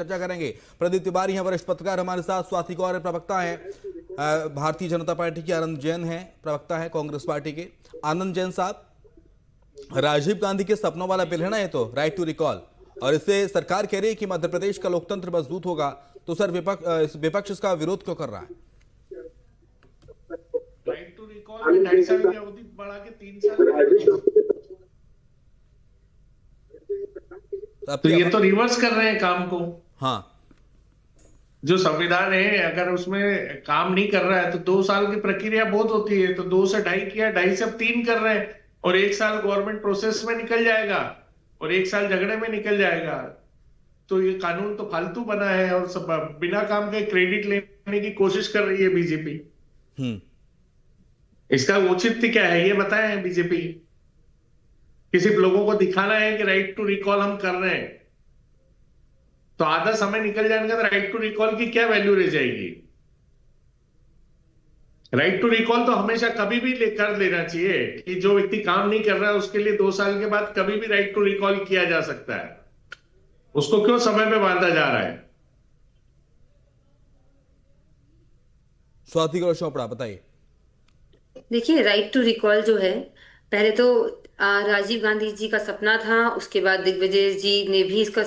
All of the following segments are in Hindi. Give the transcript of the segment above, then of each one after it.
चर्चा करेंगे। प्रदीप तिवारी हैं वरिष्ठ पत्रकार हमारे साथ, स्वाति गौर प्रवक्ता हैं भारतीय जनता पार्टी के, आनंद जैन हैं प्रवक्ता हैं कांग्रेस पार्टी के। आनंद जैन साहब, राजीव गांधी के सपनों वाला बिल है ना ये तो, राइट टू रिकॉल, और इससे सरकार कह रही है कि मध्य प्रदेश का लोकतंत्र मजबूत होगा, तो सर विपक्ष इसका विरोध क्यों कर रहा है? राइट टू रिकॉल 2.5 साल की अवधि बढ़ा के 3 साल, तो ये तो रिवर्स कर रहे हैं काम को। हाँ, जो संविधान है अगर उसमें काम नहीं कर रहा है तो 2 साल की प्रक्रिया बहुत होती है, तो 2 से 2.5 किया, 2.5 से अब 3 कर रहे हैं, और 1 साल गवर्नमेंट प्रोसेस में निकल जाएगा और 1 साल झगड़े में निकल जाएगा। तो ये कानून तो फालतू बना है और सब बिना काम के क्रेडिट लेने की कोशिश कर रही है बीजेपी। इसका औचित्य क्या है ये बताएं बीजेपी। किसी लोगों को दिखाना है कि राइट टू रिकॉल हम कर रहे हैं, तो आधा समय निकल जाने का राइट टू रिकॉल की क्या वैल्यू रह जाएगी। राइट टू रिकॉल तो हमेशा कभी भी कर लेना चाहिए कि जो व्यक्ति काम नहीं कर रहा है उसके लिए 2 साल के बाद कभी भी राइट टू रिकॉल किया जा सकता है। उसको क्यों समय पे बांधा जा रहा है? स्वाति गौर चोपड़ा बताइए। देखिए, राइट टू रिकॉल जो है, पहले तो राजीव गांधी जी का सपना था, उसके बाद दिग्विजय जी ने भी इसका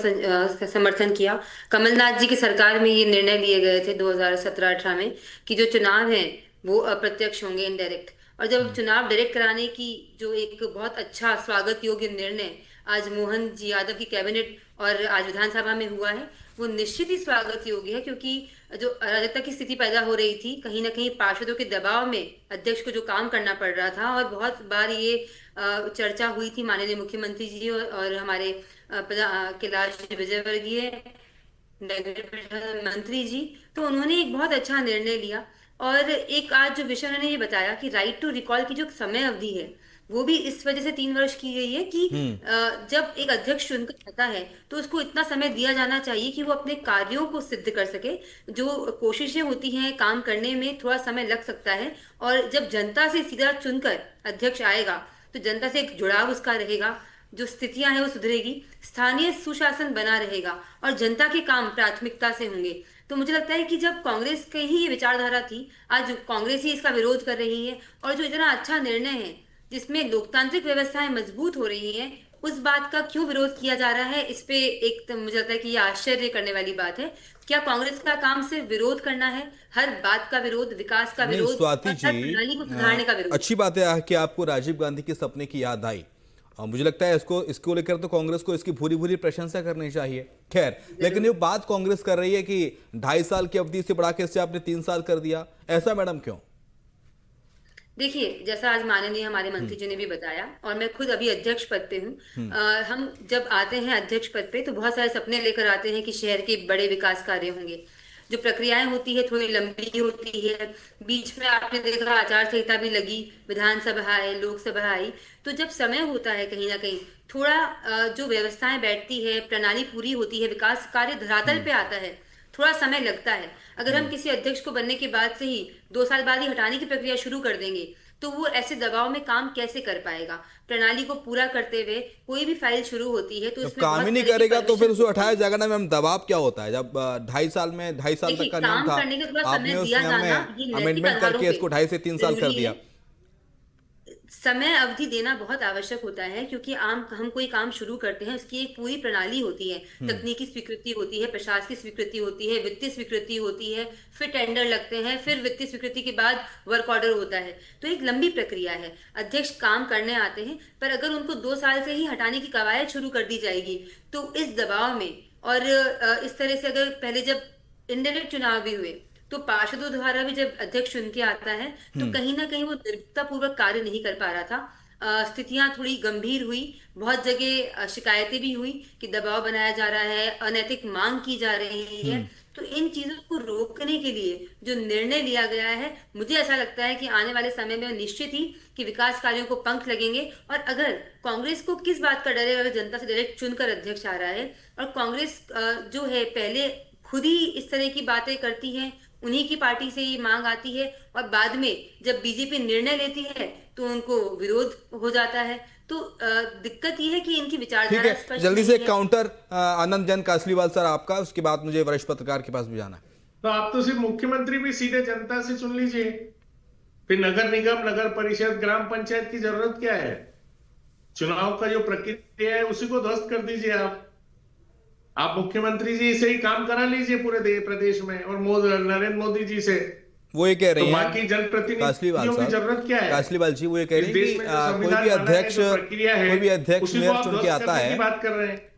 समर्थन किया। कमलनाथ जी की सरकार में ये निर्णय लिए गए थे 2017-18 में कि जो चुनाव है वो अप्रत्यक्ष होंगे, इनडायरेक्ट। और जब चुनाव डायरेक्ट कराने की जो एक बहुत अच्छा स्वागत योग्य निर्णय आज मोहन जी यादव की कैबिनेट और आज विधानसभा में हुआ है, वो निश्चित ही स्वागत योग्य है, क्योंकि जो अराजकता की स्थिति पैदा हो रही थी, कहीं ना कहीं पार्षदों के दबाव में अध्यक्ष को जो काम करना पड़ रहा था, और बहुत बार ये चर्चा हुई थी माननीय मुख्यमंत्री जी और हमारे कैलाश विजयवर्गीय मंत्री जी, तो उन्होंने एक बहुत अच्छा निर्णय लिया। और एक आज जो विषय उन्होंने ये बताया कि राइट टू रिकॉल की जो समय अवधि है वो भी इस वजह से 3 वर्ष की गई है कि जब एक अध्यक्ष चुनकर आता है तो उसको इतना समय दिया जाना चाहिए कि वो अपने कार्यों को सिद्ध कर सके। जो कोशिशें होती हैं काम करने में थोड़ा समय लग सकता है, और जब जनता से सीधा चुनकर अध्यक्ष आएगा तो जनता से एक जुड़ाव उसका रहेगा, जो स्थितियां हैं वो सुधरेगी, स्थानीय सुशासन बना रहेगा और जनता के काम प्राथमिकता से होंगे। तो मुझे लगता है कि जब कांग्रेस की ही ये विचारधारा थी, आज कांग्रेस ही इसका विरोध कर रही है, और जो इतना अच्छा निर्णय है जिसमें लोकतांत्रिक व्यवस्थाएं मजबूत हो रही हैं, उस बात का क्यों विरोध किया जा रहा है, इस पे एक तो मुझे लगता है कि ये आश्चर्य करने वाली बात है। क्या कांग्रेस का काम सिर्फ विरोध करना है, हर बात का विरोध, विकास का विरोध, स्वाति हर प्रणाली को सुधारने का विरोध? अच्छी बात है कि आपको राजीव गांधी के सपने की याद आई, और मुझे लगता है इसको लेकर तो कांग्रेस को इसकी भूरी भूरी प्रशंसा करनी चाहिए। खैर, लेकिन ये बात कांग्रेस कर रही है कि 2.5 साल की अवधि से बढ़ा के इससे आपने 3 साल कर दिया, ऐसा मैडम क्यों? देखिए, जैसा आज माननीय हमारे मंत्री जी ने भी बताया, और मैं खुद अभी अध्यक्ष पद पे हूँ। हम जब आते हैं अध्यक्ष पद पे तो बहुत सारे सपने लेकर आते हैं कि शहर के बड़े विकास कार्य होंगे। जो प्रक्रियाएं होती है थोड़ी लंबी होती है, बीच में आपने देखा आचार संहिता भी लगी, विधानसभा आई, लोकसभा आई, तो जब समय होता है कहीं ना कहीं थोड़ा जो व्यवस्थाएं बैठती है, प्रणाली पूरी होती है, विकास कार्य धरातल पे आता है, थोड़ा समय लगता है। अगर हम किसी अध्यक्ष को बनने के बाद से ही 2 साल बाद ही हटाने की प्रक्रिया शुरू कर देंगे तो वो ऐसे दबाव में काम कैसे कर पाएगा? प्रणाली को पूरा करते हुए कोई भी फाइल शुरू होती है तो जब उसमें काम ही नहीं करेगा तो फिर उसे हटाया जाएगा ना मैम। दबाव क्या होता है जब 2.5 साल तक का नियम था, आपने उस नियम में अमेंडमेंट करके इसको 2.5 से 3 साल कर दिया। समय अवधि देना बहुत आवश्यक होता है, क्योंकि हम कोई काम शुरू करते हैं उसकी एक पूरी प्रणाली होती है, तकनीकी स्वीकृति होती है, प्रशासकीय स्वीकृति होती है, वित्तीय स्वीकृति होती है, फिर टेंडर लगते हैं, फिर वित्तीय स्वीकृति के बाद वर्क ऑर्डर होता है। तो एक लंबी प्रक्रिया है। अध्यक्ष काम करने आते हैं, पर अगर उनको 2 साल से ही हटाने की कवायद शुरू कर दी जाएगी तो इस दबाव में, और इस तरह से अगर पहले जब इनडायरेक्ट चुनाव भी हुए तो पार्षदों द्वारा भी जब अध्यक्ष चुन के आता है तो कहीं ना कहीं वो निर्भीकता पूर्वक कार्य नहीं कर पा रहा था। स्थितियां थोड़ी गंभीर हुई, बहुत जगह शिकायतें भी हुई कि दबाव बनाया जा रहा है, अनैतिक मांग की जा रही है। तो इन चीजों को रोकने के लिए जो निर्णय लिया गया है, मुझे ऐसा लगता है कि आने वाले समय में निश्चित ही कि विकास कार्यों को पंख लगेंगे। और अगर कांग्रेस को किस बात का डर है, अगर जनता से डायरेक्ट चुनकर अध्यक्ष आ रहा है और कांग्रेस जो है पहले खुद ही इस तरह की बातें करती है, उन्हीं की पार्टी से ये मांग आती है, और बाद में जब बीजेपी निर्णय लेती है तो उनको विरोध हो जाता है। तो दिक्कत ये है कि इनकी ठीक विचारधारा है, स्पष्ट जल्दी नहीं से है। काउंटर आनंद जैन कासलीवाल सर आपका, उसके बाद मुझे वरिष्ठ पत्रकार के पास भी जाना है। तो आप तो सिर्फ मुख्यमंत्री भी सीधे जनता से चुन लीजिए, फिर नगर निगम, नगर परिषद, ग्राम पंचायत की जरूरत क्या है? चुनाव का जो प्रक्रिया है उसी को ध्वस्त कर दीजिए आप मुख्यमंत्री जी से ही काम करा लीजिए पूरे प्रदेश में, और नरेंद्र मोदी जी से। वो ये कह रही तो हैं बाकी कासलीवाल जनप्रतिनिधियों की साहब, जरूरत क्या है? कासलीवाल जी वो ये कह इस रही हैं देश कि में जो कोई संविधान भी बना है, अध्यक्ष जो प्रक्रिया है, उसी उसी मेयर को आप चुन के ध्वस्त आता करने है। की बात कर रहे हैं।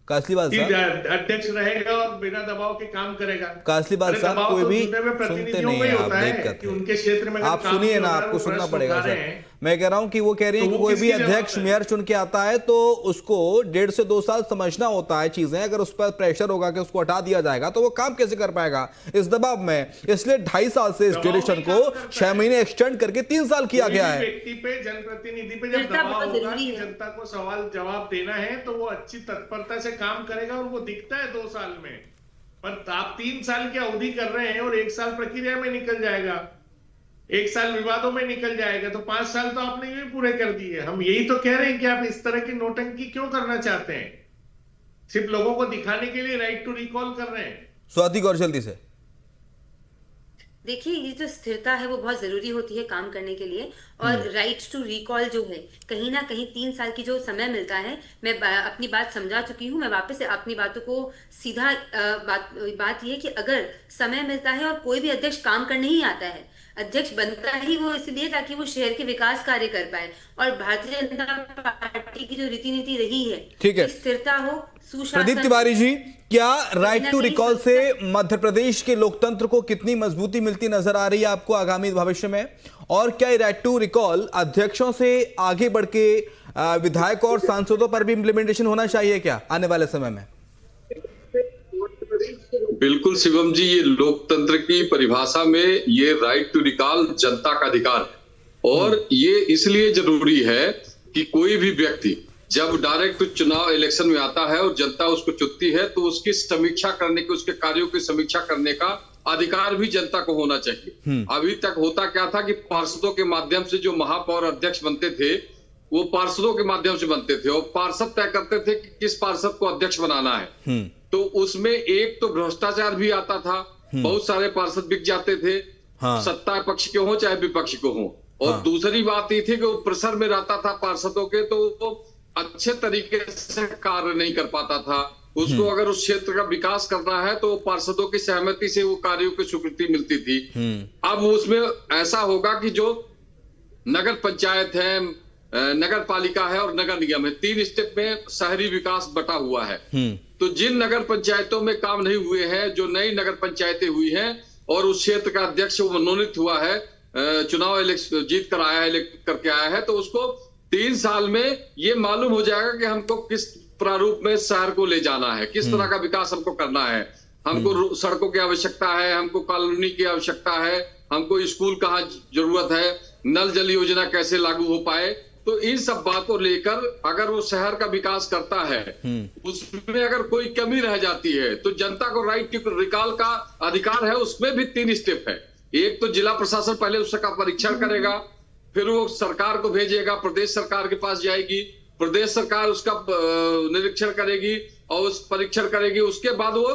कासलीवाल कि साहब, अध्यक्ष रहेगा और बिना दबाव के काम करेगा। कासलीवाल अरे साहब दबाव कोई तो भी चुने हुए सुनते प्रतिनिधियों नहीं पे है, ही आप होता है दिक्कत कि है। उनके क्षेत्र में अगर आप काम सुनिए नहीं ना, हो रहा है, आपको वो सुनना प्रश्न पड़ेगा उठा रहे सर। हैं, मैं कह रहा हूं कि वो कह रही हैं तो कि वो कोई भी किसकी जवाब अध्यक्ष है? मेयर चुन के आता है तो उसको 1.5 से 2 साल समझना होता है चीजें। अगर उस पर प्रेशर होगा कि उसको हटा दिया जाएगा तो वो काम कैसे कर पाएगा इस दबाव में। इसलिए 2.5 साल से इस दबाव ड्यूरेशन में को काम करता 6 है। महीने एक्सटेंड करके 3 साल किया कोई गया भी है। व्यक्ति पे, जनप्रतिनिधि पे जब स्थिरता दबाव बहुत होगा जरूरी कि है। जनता को सवाल जवाब देना है, तो वो अच्छी तत्परता से काम करेगा, और वो दिखता है 2 साल में। पर आप 3 साल की अवधि कर रहे हैं और 1 साल प्रक्रिया में निकल जाएगा, 1 साल विवादों में निकल जाएगा, तो 5 साल तो आपने यूं ही पूरे कर दिए। हम यही तो कह रहे हैं कि आप इस तरह की नौटंकी क्यों करना चाहते हैं? सिर्फ लोगों को दिखाने के लिए राइट टू रिकॉल कर रहे हैं। स्वाति गौर जल्दी से। देखिए, ये जो स्थिरता है वो बहुत जरूरी होती है काम करने के लिए, और राइट टू रिकॉल जो है, कहीं ना कहीं 3 साल की जो समय मिलता है, मैं अपनी बात समझा चुकी हूँ। मैं वापस से अपनी बातों को सीधा बात ये है कि अगर समय मिलता है और कोई भी अध्यक्ष काम करने ही आता है, अध्यक्ष बनता ही वो इसलिए ताकि वो शहर के विकास कार्य कर पाए, और भारतीय जनता पार्टी की जो रीति नीति रही है ठीक है। कि स्थिरता हो, प्रदीप सुशासन। तिवारी जी, क्या राइट टू कहीं रिकॉल से मध्य प्रदेश के लोकतंत्र को कितनी मजबूती मिलती नजर आ रही है आपको आगामी भविष्य में? और क्या ये राइट टू रिकॉल अध्यक्षों से आगे बढ़ के विधायकों और सांसदों पर भी इंप्लीमेंटेशन होना चाहिए क्या आने वाले समय में? बिल्कुल शिवम जी, ये लोकतंत्र की परिभाषा में ये राइट टू रिकॉल जनता का अधिकार है, और ये इसलिए जरूरी है कि कोई भी व्यक्ति जब डायरेक्ट चुनाव इलेक्शन में आता है और जनता उसको चुनती है, तो उसकी समीक्षा करने की, उसके कार्यों की समीक्षा करने का अधिकार भी जनता को होना चाहिए। अभी तक होता क्या था कि पार्षदों के माध्यम से जो महापौर अध्यक्ष बनते थे, वो पार्षदों के माध्यम से बनते थे, और पार्षद तय करते थे कि किस पार्षद को अध्यक्ष बनाना है। तो उसमें एक तो भ्रष्टाचार भी आता था, बहुत सारे पार्षद बिक जाते थे, सत्ता पक्ष के हो चाहे विपक्ष को हो। और दूसरी बात ये थी कि वो प्रेशर में रहता था पार्षदों के, तो वो अच्छे तरीके से कार्य नहीं कर पाता था। उसको अगर उस क्षेत्र का विकास करना है तो पार्षदों की सहमति से वो कार्यों की स्वीकृति मिलती थी। अब उसमें ऐसा होगा कि जो नगर पंचायत है, नगर पालिका है और नगर निगम है, 3 स्टेप में शहरी विकास बटा हुआ है। तो जिन नगर पंचायतों में काम नहीं हुए हैं, जो नई नगर पंचायतें हुई हैं और उस क्षेत्र का अध्यक्ष मनोनीत हुआ है, चुनाव जीत कर आया है, इलेक्ट करके आया है, तो उसको 3 साल में ये मालूम हो जाएगा कि हमको किस प्रारूप में शहर को ले जाना है, किस तरह का विकास हमको करना है। हमको सड़कों की आवश्यकता है, हमको कॉलोनी की आवश्यकता है, हमको स्कूल कहाँ जरूरत है, नल जल योजना कैसे लागू हो पाए। तो इन सब बात को लेकर अगर वो शहर का विकास करता है, उसमें अगर कोई कमी रह जाती है, तो जनता को राइट टू रिकॉल का अधिकार है। उसमें भी 3 स्टेप है। एक तो जिला प्रशासन पहले उसका परीक्षण करेगा, फिर वो सरकार को भेजेगा, प्रदेश सरकार के पास जाएगी, प्रदेश सरकार उसका निरीक्षण करेगी और उस परीक्षण करेगी, उसके बाद वो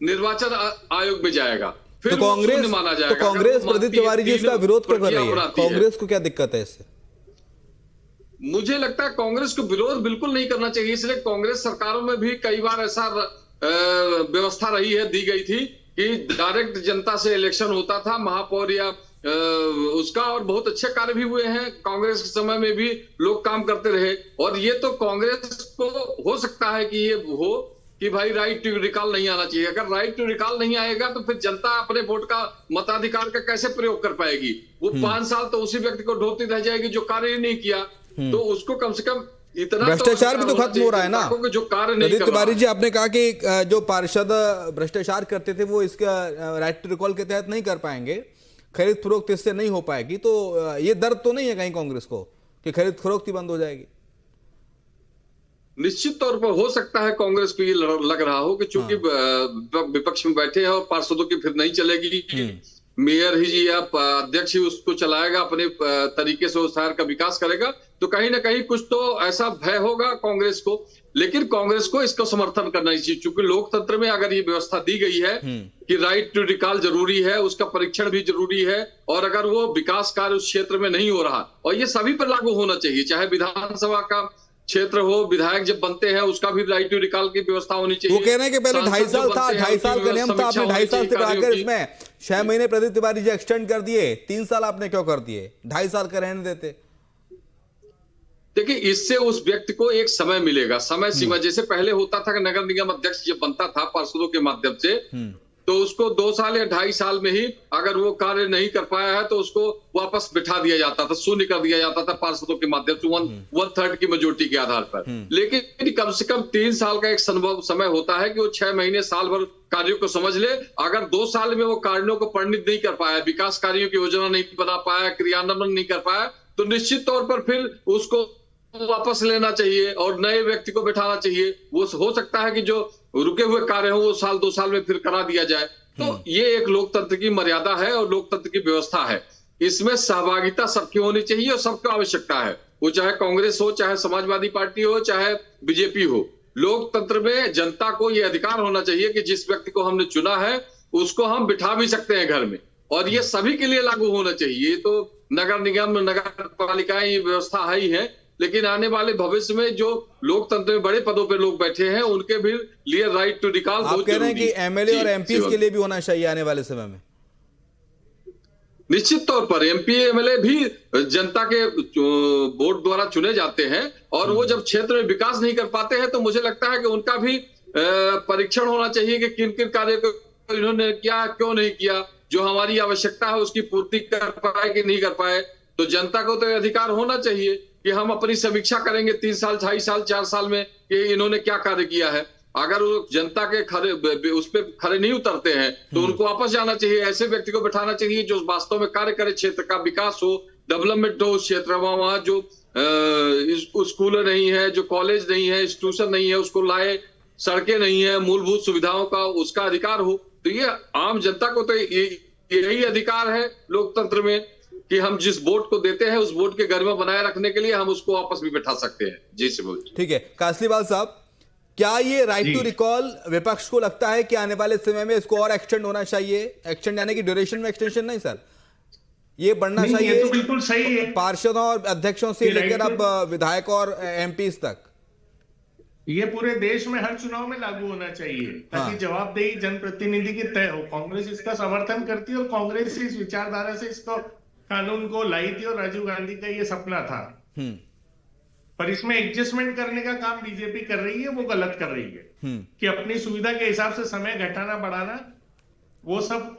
निर्वाचन आयोग में जाएगा, फिर तो कांग्रेस माना जाएगा। तो कांग्रेस प्रदीप तिवारी जी इसका विरोध क्यों कर रही है? कांग्रेस को क्या दिक्कत है इससे? मुझे लगता है कांग्रेस को विरोध बिल्कुल नहीं करना चाहिए। इसलिए कांग्रेस सरकारों में भी कई बार ऐसा व्यवस्था रही है, दी गई थी कि डायरेक्ट जनता से इलेक्शन होता था महापौर या उसका, और बहुत अच्छे कार्य भी हुए हैं। कांग्रेस के समय में भी लोग काम करते रहे, और ये तो कांग्रेस को हो सकता है कि ये हो कि भाई राइट टू रिकॉल नहीं आना चाहिए। अगर राइट टू रिकॉल नहीं आएगा तो फिर जनता अपने वोट का, मताधिकार का कैसे प्रयोग कर पाएगी? वो 5 साल तो उसी व्यक्ति को ढोती रह जाएगी जो कार्य नहीं किया। तो उसको कम से कम इतना भ्रष्टाचार भी तो खत्म हो रहा है ना। जो कार्य नहीं प्रदीप तिवारी जी, आपने कहा कि जो पार्षद भ्रष्टाचार करते थे वो इसका राइट टू रिकॉल के तहत नहीं कर पाएंगे, खरीद फरोख्त इससे नहीं हो पाएगी। तो ये दर्द तो नहीं है कहीं कांग्रेस को कि खरीद फरोख्त ही बंद हो जाएगी? निश्चित तौर पर हो सकता है कांग्रेस को ये लग रहा हो कि चूंकि विपक्ष में बैठे हैं और पार्षदों की फिर नहीं चलेगी, मेयर ही या अध्यक्ष ही उसको चलाएगा, अपने तरीके से उस शहर का विकास करेगा, तो कहीं ना कहीं कुछ तो ऐसा भय होगा कांग्रेस को। लेकिन कांग्रेस को इसका समर्थन करना चाहिए, क्योंकि लोकतंत्र में अगर ये व्यवस्था दी गई है कि राइट टू रिकॉल जरूरी है, उसका परीक्षण भी जरूरी है, और अगर वो विकास कार्य उस क्षेत्र में नहीं हो रहा, और ये सभी पर लागू होना चाहिए, चाहे विधानसभा का क्षेत्र हो, विधायक जब बनते हैं उसका भी राइट टू रिकॉल की व्यवस्था होनी चाहिए। वो कह रहे हैं कि पहले 2.5 साल था, 2.5 साल का नियम था, आपने 2.5 साल से बढ़ाकर इसमें 6 महीने प्रदीप तिवारी जी एक्सटेंड कर दिए, 3 साल आपने क्यों कर दिए? 2.5 साल का रहने देते। देखिए, इससे उस व्यक्ति को एक समय मिलेगा, समय सीमा। जैसे पहले होता था कि नगर निगम अध्यक्ष जब बनता था पार्षदों के माध्यम से, तो उसको 2 साल या 2.5 साल में ही अगर वो कार्य नहीं कर पाया है तो उसको वापस बिठा दिया जाता था, शून्य कर दिया जाता था पार्षदों के माध्यम से 1/3 की मेजोरिटी के आधार पर। लेकिन कम से कम 3 साल का एक समय होता है कि वो 6 महीने साल भर कार्यों को समझ ले। अगर 2 साल में वो कार्यों को परिणित नहीं कर पाया, विकास कार्यों की योजना नहीं बना पाया, क्रियान्वयन नहीं कर पाया, तो निश्चित तौर पर फिर उसको वापस लेना चाहिए और नए व्यक्ति को बिठाना चाहिए। वो हो सकता है कि जो रुके हुए कार्य हो वो 1-2 साल में फिर करा दिया जाए। तो ये एक लोकतंत्र की मर्यादा है और लोकतंत्र की व्यवस्था है। इसमें सहभागिता सबकी होनी चाहिए और सबको आवश्यकता है, वो चाहे कांग्रेस हो, चाहे समाजवादी पार्टी हो, चाहे बीजेपी हो। लोकतंत्र में जनता को ये अधिकार होना चाहिए कि जिस व्यक्ति को हमने चुना है उसको हम बिठा भी सकते हैं घर में, और ये सभी के लिए लागू होना चाहिए। तो नगर निगम, नगर पालिकाएं, ये व्यवस्था है ही है, लेकिन आने वाले भविष्य में जो लोकतंत्र में बड़े पदों पर लोग बैठे हैं उनके भी लिए राइट टू रिकॉल आप कह रहे हैं कि एमएलए और एमपी के लिए भी होना चाहिए आने वाले समय में? निश्चित तौर पर एमपी एमएलए भी जनता के वोट द्वारा चुने जाते हैं, और वो जब क्षेत्र में विकास नहीं कर पाते हैं तो मुझे लगता है कि उनका भी परीक्षण होना चाहिए कि किन किन कार्यों को इन्होंने किया, क्यों नहीं किया, जो हमारी आवश्यकता है उसकी पूर्ति कर पाए कि नहीं कर पाए। तो जनता को तो यह अधिकार होना चाहिए कि हम अपनी समीक्षा करेंगे 3 साल, 2.5 साल, 4 साल में कि इन्होंने क्या कार्य किया है। अगर वो जनता के खरे उस पे खरे नहीं उतरते हैं तो उनको वापस जाना चाहिए। ऐसे व्यक्ति को बिठाना चाहिए जो वास्तव में कार्य करे, क्षेत्र का विकास हो, डेवलपमेंट हो उस क्षेत्र में। वहां जो स्कूल नहीं है, जो कॉलेज नहीं है, इंस्टीट्यूशन नहीं है, उसको लाए, सड़कें नहीं है, मूलभूत सुविधाओं का उसका अधिकार हो। तो ये आम जनता को तो यही अधिकार है लोकतंत्र में कि हम जिस वोट को देते हैं उस वोट के गरिमा बनाए रखने के लिए हम उसको वापस भी बिठा सकते हैं। जी सिमोन, ठीक है। कासलीवाल साहब, क्या ये राइट टू रिकॉल विपक्ष को लगता है कि आने वाले समय में इसको और एक्सटेंड होना चाहिए? एक्सटेंड यानी कि ड्यूरेशन में एक्सटेंशन नहीं सर, ये बढ़ना चाहिए। ये तो बिल्कुल सही है, पार्षदों और अध्यक्षों से लेकर अब विधायक और एमपी तक ये पूरे देश में हर चुनाव में लागू होना चाहिए, ताकि जवाबदेही जनप्रतिनिधि की तय हो। कांग्रेस इसका समर्थन करती है और कांग्रेस इस विचारधारा से इसको कानून को लाई थी, और राजीव गांधी का ये सपना था। पर इसमें एडजस्टमेंट करने का काम बीजेपी कर रही है, वो गलत कर रही है कि अपनी सुविधा के हिसाब से समय घटाना बढ़ाना, वो सब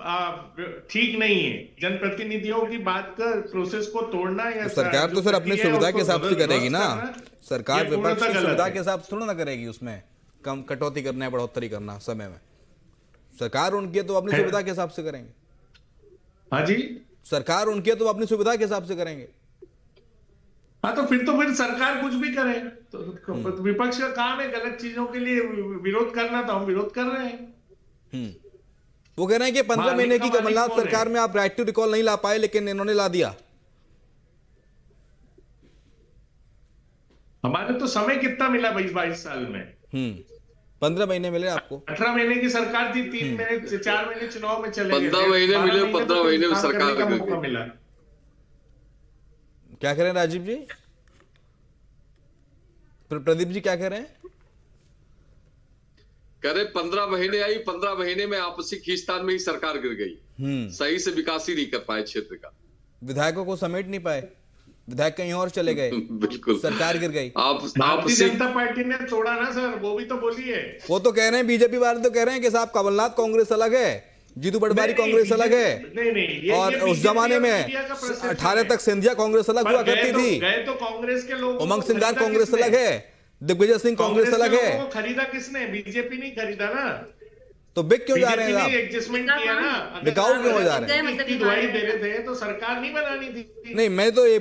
ठीक नहीं है। जनप्रतिनिधियों की बात कर प्रोसेस को तोड़ना या सरकार तो सर अपनी सुविधा के हिसाब से करेगी ना, सरकार विपक्ष की सुविधा के हिसाब से थोड़ा ना करेगी, उसमें कम कटौती करना है, बढ़ोतरी करना समय में। सरकार उनकी तो अपनी सुविधा के हिसाब से करेंगे। हाँ जी, सरकार उनके तो अपनी सुविधा के हिसाब से करेंगे। हाँ, तो फिर सरकार कुछ भी करे तो विपक्ष का काम है गलत चीजों के लिए विरोध करना, तो हम विरोध कर रहे हैं। वो कह रहे हैं कि 15 महीने की कमलनाथ सरकार में आप राइट टू रिकॉल नहीं ला पाए, लेकिन इन्होंने ला दिया। हमारे तो समय कितना मिला 22 साल में? 15 महीने मिले आपको। 18 महीने की सरकार थी, 3 महीने 4 महीने चुनाव में चले गए, 15 महीने मिले, 15 महीने में सरकार का मौका मिला। क्या कह रहे हैं राजीव जी? प्रदीप जी क्या कह रहे हैं? कह रहे 15 महीने आई, 15 महीने में आपसी खींचतान में ही सरकार गिर गई, सही से विकास ही नहीं कर पाए क्षेत्र का, विधायकों को समेट नहीं पाए, विधायक कहीं और चले गए, बिल्कुल सरकार गिर गई। भारतीय जनता पार्टी ने तोड़ा ना सर, वो भी तो बोलिए। वो तो कह रहे हैं, बीजेपी वाले तो कह रहे हैं कि साहब कमलनाथ कांग्रेस अलग है, जीतू पटवारी कांग्रेस अलग है, और उस जमाने में 18 तक सिंधिया कांग्रेस अलग हुआ करती थी, गए तो कांग्रेस के लोग, उमंग सिंगार कांग्रेस अलग है, दिग्विजय सिंह कांग्रेस अलग है। खरीदा किसने? बीजेपी नहीं खरीदा ना, तो बिक क्यों जा रहे हैं आप? एडजस्टमेंट किया ना, बिकाऊ क्यों हो जा रहे हैं? दवाई दे रहे थे तो सरकार नहीं बनानी थी। नहीं, मैं तो ये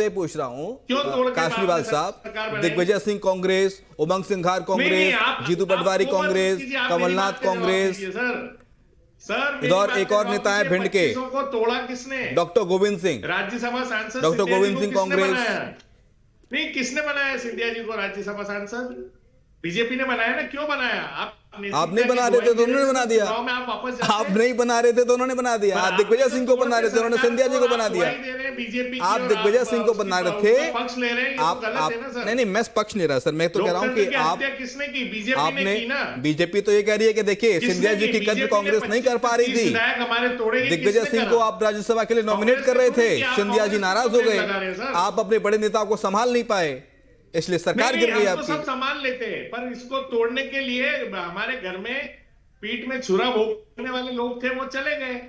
पूछ रहा हूँ कासलीवाल साहब, दिग्विजय सिंह कांग्रेस, उमंग सिंघार कांग्रेस, जीतू पटवारी कांग्रेस, कमलनाथ कांग्रेस, सर मेरी इधर बात एक पे और जवाब नेता है दीजिए, भिंड के 2500 को तोड़ा किसने? डॉक्टर गोविंद सिंह। राज्यसभा सांसद डॉक्टर सिंधिया जी गोविंद को सिंह, किसने कांग्रेस। बनाया? नहीं, किसने बनाया सिंधिया जी को राज्यसभा सांसद? बीजेपी ने बनाया ना। क्यों बनाया? आप नहीं बना रहे थे तो उन्होंने बना दिया। चुनाव में आप वापस जाते आप हैं। नहीं बना रहे थे तो उन्होंने बना दिया। आप दिग्विजय सिंह को बना रहे थे, उन्होंने सिंधिया जी को बना दिया। बीजेपी आप दिग्विजय सिंह को बना रहे थे। पक्ष ले रहे हैं, ये आप तो गलत है ना सर। नहीं, मैं पक्ष नहीं रहा सर, मैं तो कह रहा हूँ कि आप किसने की? बीजेपी ने आपने की ना। बीजेपी तो ये कह रही है कि देखिए सिंधिया जी की कद्र कांग्रेस नहीं कर पा रही थी। हमारे तोड़े दिग्विजय सिंह को आप राज्यसभा के लिए नॉमिनेट कर रहे थे, सिंधिया जी नाराज हो गए, आप अपने बड़े नेताओं को संभाल नहीं पाए, इसलिए सरकार गिर गई आपकी। सब संभाल लेते हैं, पर इसको तोड़ने के लिए हमारे घर में पीठ में छुरा भोगने वाले लोग थे, वो चले गए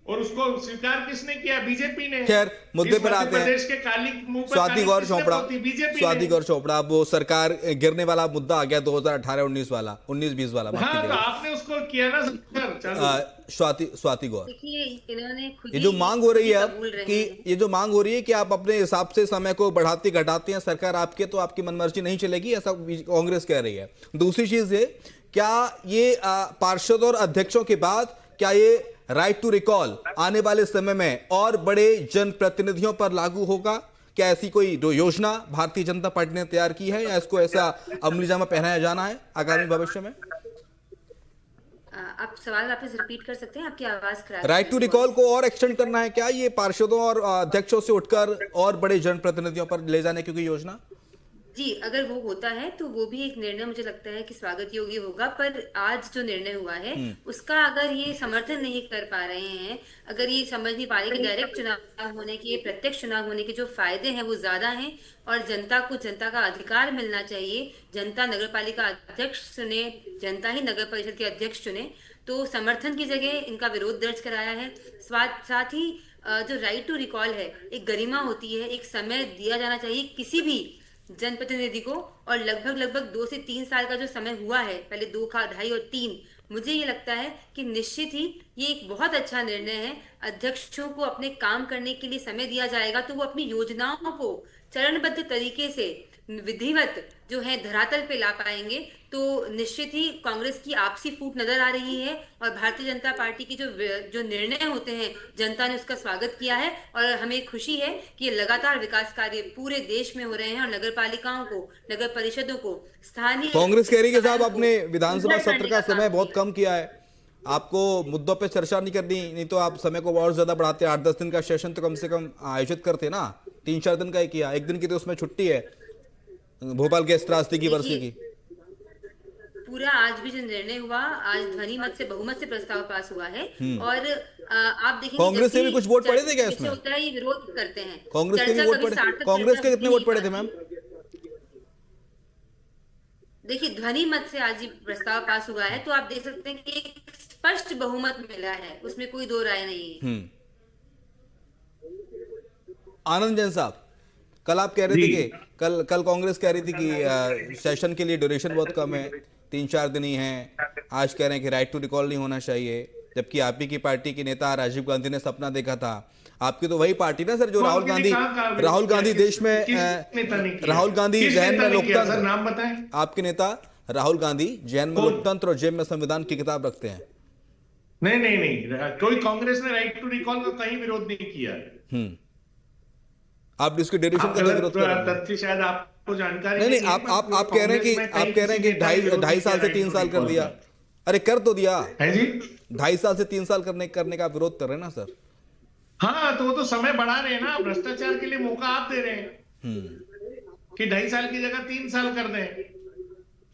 और उसको स्वीकार किसने किया? बीजेपी ने। खैर मुद्दे पर आते हैं। प्रदेश के काली मुंह पर स्वाति गौर चोपड़ा, बीजेपी स्वाति गौर चोपड़ा, अब वो सरकार गिरने वाला मुद्दा आ गया 2018-19 वाला, 19-20 वाला। हाँ, तो आपने उसको किया ना सर। चलो। स्वाति गौर, देखिए इन्होंने खुद ये जो ही मांग हो रही है अब कबूल रहे कि हैं। ये जो मांग हो रही है कि आप अपने हिसाब से समय को बढ़ाती घटाती हैं सरकार आपके, तो आपकी मनमर्जी नहीं चलेगी, ऐसा कांग्रेस कह रही है। दूसरी चीज है, क्या ये पार्षद और अध्यक्षों के बाद क्या ये राइट टू रिकॉल आने वाले समय में और बड़े जनप्रतिनिधियों पर लागू होगा? क्या ऐसी कोई योजना भारतीय जनता पार्टी ने तैयार की है या इसको ऐसा अमली जामा पहनाया जाना है आगामी भविष्य में? आप सवाल वापस रिपीट कर सकते हैं? आपकी आवाज खराब है। राइट टू रिकॉल को और एक्सटेंड करना है क्या, ये पार्षदों और अध्यक्षों से उठकर और बड़े जनप्रतिनिधियों पर ले जाने की कोई योजना? जी, अगर वो होता है तो वो भी एक निर्णय मुझे लगता है कि स्वागत योग्य होगा। पर आज जो निर्णय हुआ है उसका अगर ये समर्थन नहीं कर पा रहे हैं, अगर ये समझ नहीं पा रहे कि डायरेक्ट चुनाव होने के, प्रत्यक्ष चुनाव होने के जो फायदे हैं वो ज्यादा हैं और जनता को जनता का अधिकार मिलना चाहिए, जनता नगरपालिका अध्यक्ष चुने, जनता ही नगर परिषद के अध्यक्ष चुने, तो समर्थन की जगह इनका विरोध दर्ज कराया है। साथ ही जो राइट टू रिकॉल है, एक गरिमा होती है, एक समय दिया जाना चाहिए किसी भी जनप्रतिनिधि को, और लगभग 2 से 3 साल का जो समय हुआ है, पहले 2 का 2.5 और 3, मुझे ये लगता है कि निश्चित ही ये एक बहुत अच्छा निर्णय है। अध्यक्षों को अपने काम करने के लिए समय दिया जाएगा तो वो अपनी योजनाओं को चरणबद्ध तरीके से विधिवत जो है धरातल पे ला पाएंगे। तो निश्चित ही कांग्रेस की आपसी फूट नजर आ रही है और भारतीय जनता पार्टी की जो निर्णय होते हैं जनता ने उसका स्वागत किया है और हमें खुशी है कि ये लगातार विकास कार्य पूरे देश में हो रहे हैं और नगर पालिकाओं को, नगर परिषदों को, स्थानीय कांग्रेस कह रही है कि साहब आपने विधानसभा सत्र का समय बहुत कम किया है, आपको मुद्दों पे चर्चा नहीं करनी, नहीं तो आप समय को और ज्यादा बढ़ाते, 8-10 दिन का सेशन तो कम से कम आयोजित करते ना, 3-4 दिन का ही किया, 1 दिन की तो उसमें छुट्टी है भोपाल गैस त्रासदी की बरसी की। पूरा आज भी जो निर्णय हुआ, आज ध्वनि मत से बहुमत से प्रस्ताव पास हुआ है और आप देखेंगे कांग्रेस से भी कुछ वोट पड़े थे क्या इसमें? होता है ये विरोध करते हैं, कांग्रेस के भी वोट पड़े? कांग्रेस के कितने वोट पड़े थे मैम? देखिए ध्वनि मत से आज ही प्रस्ताव पास हुआ है तो आप देख सकते हैं कि एक स्पष्ट बहुमत मिला है, उसमें कोई दो राय नहीं है। आनंद जैन साहब, कल आप कह रहे थे कि कल कांग्रेस कह रही थी कि सेशन के लिए ड्यूरेशन बहुत कम है, 3-4 दिन ही हैं, आज कह रहे हैं कि राइट टू रिकॉल नहीं होना चाहिए, जबकि आप ही की पार्टी के नेता राजीव गांधी ने सपना देखा था। आपकी तो वही पार्टी ना सर जो राहुल गांधी देश में, राहुल गांधी जहन में लोकतंत्र, नाम बताएं। आपके नेता राहुल गांधी जहन में लोकतंत्र और जेब में संविधान की किताब रखते हैं। नहीं, कोई कांग्रेस ने राइट टू रिकॉल का कहीं विरोध नहीं किया। आप इसके ड्यूरेशन का विरोध कर रहे हैं। तथ्य शायद आपको जानकारी नहीं, आप कह रहे हैं कि 2.5 साल से 3 साल कर दिया। अरे कर तो दिया है जी, 2.5 साल से 3 साल करने का विरोध कर रहे हैं ना सर। हाँ, तो वो तो समय बढ़ा रहे हैं ना, भ्रष्टाचार के लिए मौका आप दे रहे हैं कि 2.5 साल की जगह 3 साल कर दें,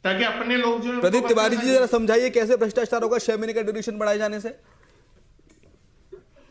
ताकि अपने लोग जो। प्रदीप तिवारी जी जरा समझाइए कैसे भ्रष्टाचार होगा 6 महीने का ड्यूरेशन बढ़ाए जाने से?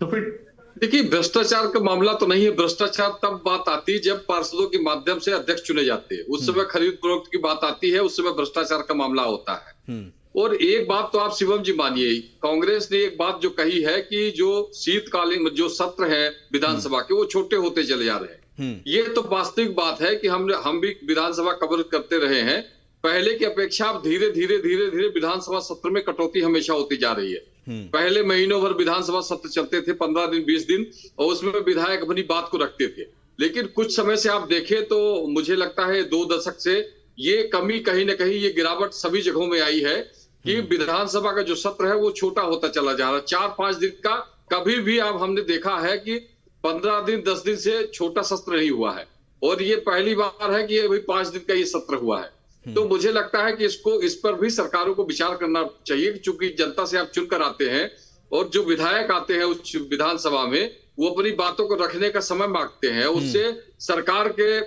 तो फिर देखिए, भ्रष्टाचार का मामला तो नहीं है। भ्रष्टाचार तब बात आती है जब पार्षदों के माध्यम से अध्यक्ष चुने जाते हैं, उस समय खरीद फरोख्त की बात आती है, उस समय भ्रष्टाचार का मामला होता है। और एक बात तो आप शिवम जी मानिए, कांग्रेस ने एक बात जो कही है कि जो शीतकालीन जो सत्र है विधानसभा के वो छोटे होते चले जा रहे हैं। ये तो वास्तविक बात है कि हम भी विधानसभा कवर करते रहे हैं, पहले की अपेक्षा अब धीरे धीरे विधानसभा सत्र में कटौती हमेशा होती जा रही है। पहले महीनों भर विधानसभा सत्र चलते थे, 15 दिन 20 दिन, और उसमें विधायक अपनी बात को रखते थे। लेकिन कुछ समय से आप देखें तो मुझे लगता है 2 दशक से ये कमी कहीं ना कहीं, ये गिरावट सभी जगहों में आई है कि विधानसभा का जो सत्र है वो छोटा होता चला जा रहा है। 4-5 दिन का कभी भी अब हमने देखा है कि 15 दिन 10 दिन से छोटा सत्र नहीं हुआ है, और ये पहली बार है कि अभी 5 दिन का ये सत्र हुआ है। तो मुझे लगता है कि इस पर भी सरकारों को विचार करना चाहिए, क्योंकि जनता से आप चुनकर आते हैं और जो विधायक आते हैं उस विधानसभा में वो अपनी बातों को रखने का समय मांगते हैं, उससे सरकार के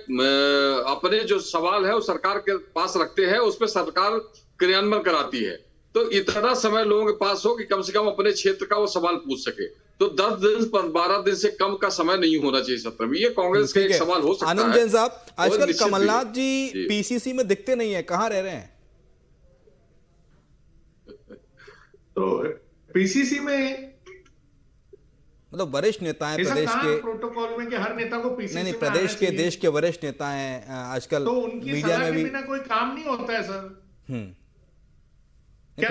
अपने जो सवाल है वो सरकार के पास रखते हैं, उस पर सरकार क्रियान्वयन कराती है। तो इतना समय लोगों के पास हो कि कम से कम अपने क्षेत्र का वो सवाल पूछ सके। तो 10 दिन 12 दिन से कम का समय नहीं होना चाहिए सत्र में। ये कांग्रेस का एक सवाल हो सकता है। आनंद जैन साहब, आजकल निश्चित कमलनाथ जी पीसीसी में दिखते नहीं है, कहाँ रह रहे हैं? तो पीसीसी में मतलब वरिष्ठ नेता हैं ऐसा प्रदेश कहाँ के, प्रोटोकॉल में कि हर नेता को पीसीसी नहीं में प्रदेश आना के, चाहिए? देश के वरिष्ठ नेता हैं आजकल तो उनकी मीडिया सलाह में के भी। बिना कोई काम नहीं होता है सर। नहीं,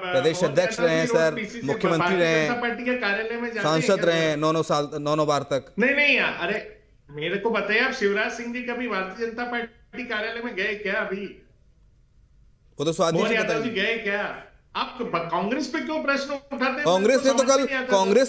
प्रदेश अध्यक्ष रहे हैं सर, मुख्यमंत्री रहे हैं, पार्टी के कार्यालय में जाते सांसद हैं रहे हैं 9 बार तक। नहीं यार, अरे मेरे को बताइए, आप शिवराज सिंह जी कभी भारतीय जनता पार्टी कार्यालय में गए क्या? अभी वो तो स्वाधीन मोहन जी यादव जी बताइए। गए क्या? आप कांग्रेस पे क्यों प्रश्न उठाते हैं? कांग्रेस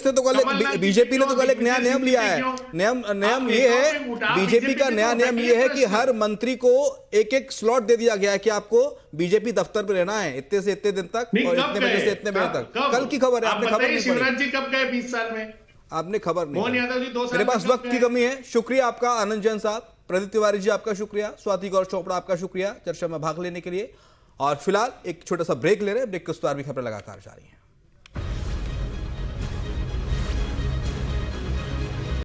ने तो कल बीजेपी ने तो कल एक नया नियम लिया है। नियम ये है, बीजेपी का नया नियम ये है कि हर मंत्री को एक स्लॉट दे दिया गया है कि आपको बीजेपी दफ्तर पे रहना है इतने से इतने दिन तक और इतने बजे से इतने बजे तक। कल की खबर है, आपने खबर नहीं पढ़ी? शिवराज जी कब गए 20 साल में? आपने खबर नहीं? मोहन यादव जी 2 साल मेरे पास वक्त की कमी है। शुक्रिया आपका आनंद जैन साहब, प्रदीप तिवारी जी आपका शुक्रिया, स्वाति गौर चोपड़ा आपका शुक्रिया चर्चा में भाग लेने के लिए। और फिलहाल एक छोटा सा ब्रेक ले रहे हैं। ब्रेक के उस पार भी खबरें लगातार जारी हैं।